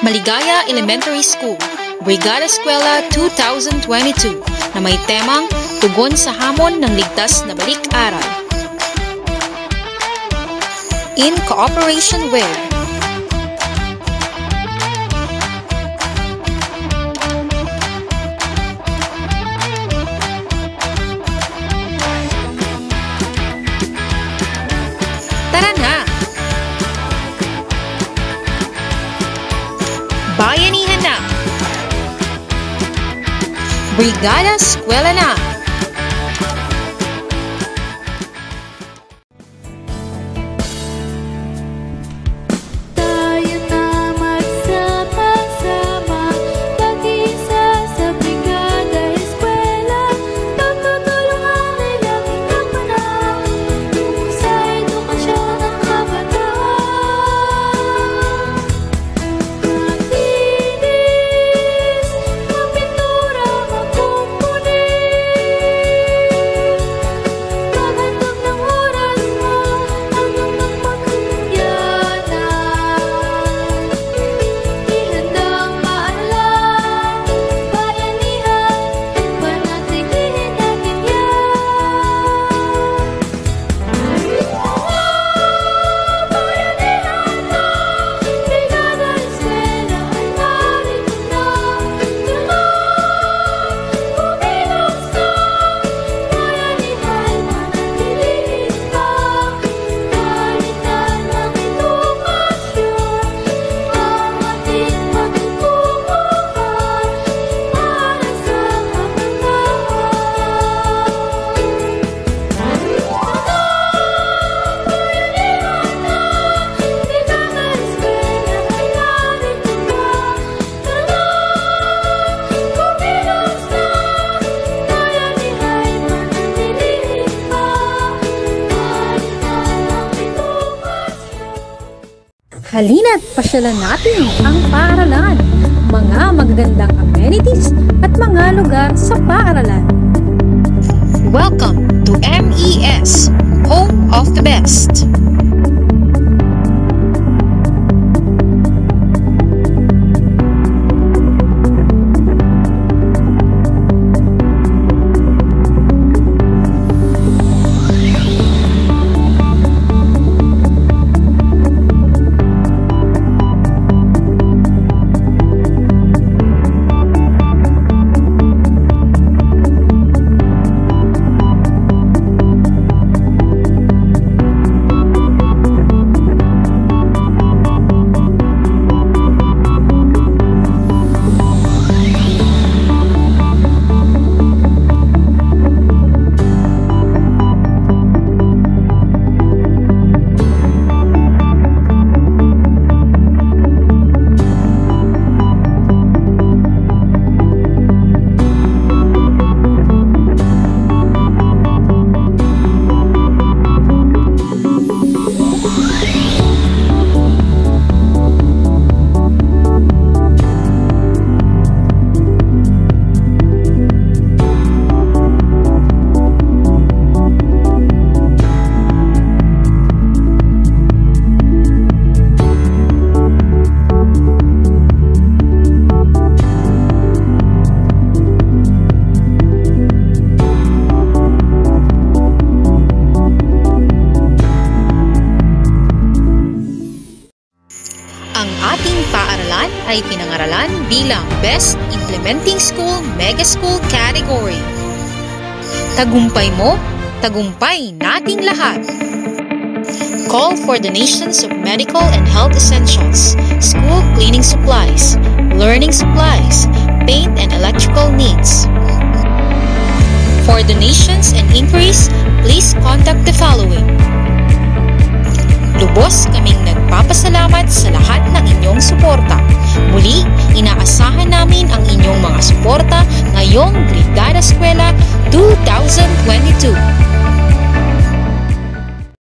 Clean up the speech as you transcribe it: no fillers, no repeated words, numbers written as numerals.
Maligaya Elementary School, Brigada Eskwela 2022 na may temang Tugon sa Hamon ng Ligtas na Balik-aral. In cooperation with Tara na! Bayanihan na! Brigada Eskwela na! Halina't pasyalan natin ang paaralan, mga magagandang amenities at mga lugar sa paaralan. Welcome to MES, Home of the Best. Ay pinangaralan bilang Best Implementing School Mega School Category. Tagumpay mo, tagumpay nating lahat. Call for donations of medical and health essentials, school cleaning supplies, learning supplies, paint and electrical needs. For donations and inquiries, please contact the following. Lubos kaming nagpapasalamat sa lahat ng inyong suporta. Muli, inaasahan namin ang inyong mga suporta ngayong Brigada Eskwela 2022.